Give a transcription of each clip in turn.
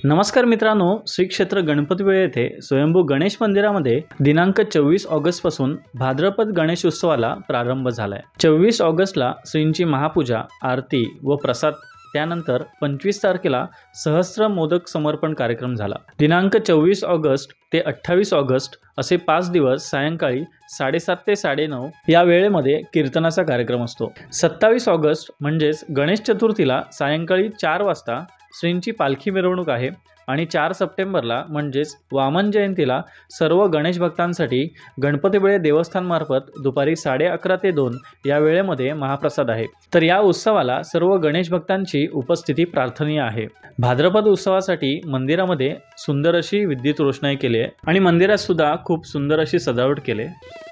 नमस्कार मित्रांनो, श्री क्षेत्र गणपतीपुळे येथे स्वयंभू गणेश मंदिरामध्ये दिनांक 24 ऑगस्ट पासून भाद्रपद गणेश उत्सवाला प्रारंभ झालाय। 24 ऑगस्टला श्रींची महापूजा, आरती व प्रसाद, त्यानंतर 25 तारखेला सहस्त्र मोदक समर्पण कार्यक्रम झाला। दिनांक 24 ऑगस्ट ते 28 ऑगस्ट असे 5 दिवस सायंकाळी 7:30 ते 9:30 या वेळेमध्ये कीर्तनाचा कार्यक्रम असतो। 27 ऑगस्ट म्हणजेच गणेश चतुर्थीला सायंकाळी 4 वाजता श्रींची पालखी मिरवणूक आहे आणि 4 सप्टेंबरला म्हणजेच वामन जयंतीला सर्व गणेश भक्तांसाठी गणपतीपुळे देवस्थानमार्फत दुपारी 11:30 ते 2 या वेळेमध्ये महाप्रसाद आहे। तर या उत्सवाला सर्व गणेश भक्तांची उपस्थिती प्रार्थनीय आहे। भाद्रपद उत्सवासाठी मंदिरामध्ये सुंदर अशी विद्युत रोषणाई केली आहे आणि मंदिरात सुद्धा खूप सुंदर अशी सजावट केली आहे।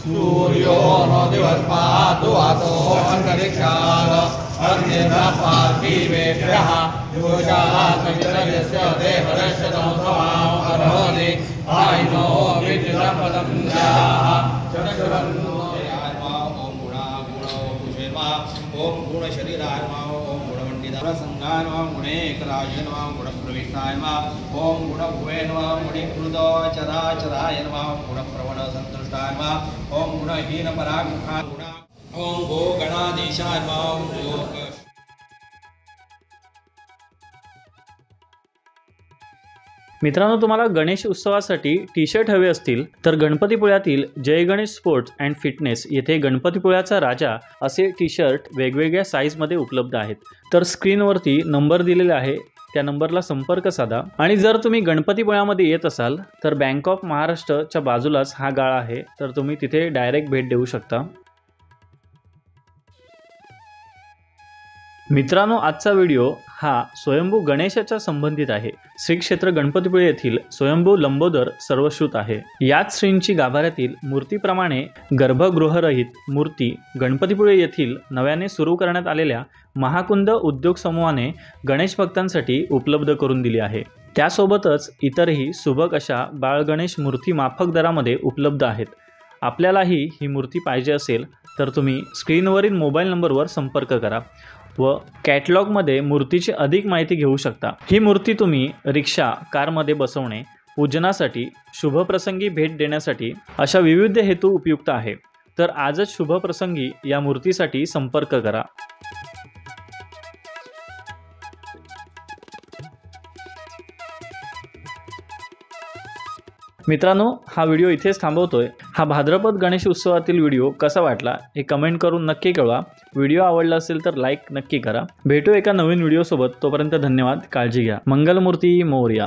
सूर्यो नो दिवस्मातु वातो अन्तरिक्षात् अन्यथा पार्थिवेभ्यः योजासमित्रयस्य देवरस्य तमसमाम् अर्हति आयनो विद्युतपदं याः चक्षुरन्नो ओम गुणागुणोषेमा ओम गुणशरीराय नमः ओम गुणमण्डिताय संगाय नमः गुणेकराय नमः गुणप्रविष्टाय नमः ओम गुणभुवे नमः गुणीकृतो चराचराय नमः गुणप्रवण संतुष्टाय नमः ओम गुणहीन परामुखाय नमः ओम गो गणाधीशाय नमः ओम गो। मित्रांनो, तुम्हाला गणेश उत्सवासाठी टी-शर्ट हवे असतील तर गणपतीपुळ्यातील जय गणेश स्पोर्ट्स अँड फिटनेस येथे गणपतीपुळ्याचा राजा असे टी-शर्ट वेगवेगळ्या साईजमध्ये उपलब्ध आहेत। तर स्क्रीनवरती नंबर दिलेला आहे, त्या नंबरला संपर्क साधा। आणि जर तुम्ही गणपतीपुळ्यामध्ये येत असाल तर बँक ऑफ महाराष्ट्रच्या बाजूलाच हा गाळा आहे, तर तुम्ही तिथे डायरेक्ट भेट देऊ शकता। मित्रांनो, आजचा व्हिडिओ हा स्वयंभू गणेशाच्या संबंधित आहे। श्री क्षेत्र गणपतीपुळे येथील स्वयंभू लंबोदर सर्वश्रुत आहे। याच श्रींची गाभाऱ्यातील मूर्तीप्रमाणे गर्भगृहरहित मूर्ती गणपतीपुळे येथील नव्याने सुरू करण्यात आलेल्या महाकुंद उद्योग समूहाने गणेश भक्तांसाठी उपलब्ध करून दिली आहे। त्यासोबतच इतरही सुबक अशा बाळगणेश मूर्ती माफक दरामध्ये उपलब्ध आहेत। आपल्यालाही ही मूर्ती पाहिजे असेल तर तुम्ही स्क्रीनवरील मोबाईल नंबरवर संपर्क करा व कॅटलॉगमध्ये मूर्तीची अधिक माहिती घेऊ शकता। ही मूर्ती तुम्ही रिक्षा, कारमध्ये बसवणे, पूजनासाठी, शुभप्रसंगी भेट देण्यासाठी अशा विविध हेतू उपयुक्त आहे। तर आजच शुभप्रसंगी या मूर्तीसाठी संपर्क करा। मित्रांनो, हा व्हिडिओ इथेच थांबवतोय। हा भाद्रपद गणेश उत्सवातील व्हिडिओ कसा वाटला हे कमेंट करून नक्की कळवा। व्हिडिओ आवडला असेल तर लाईक नक्की करा। भेटू एका नवीन व्हिडिओ सोबत, तोपर्यंत धन्यवाद, काळजी घ्या। मंगलमूर्ती मोरया।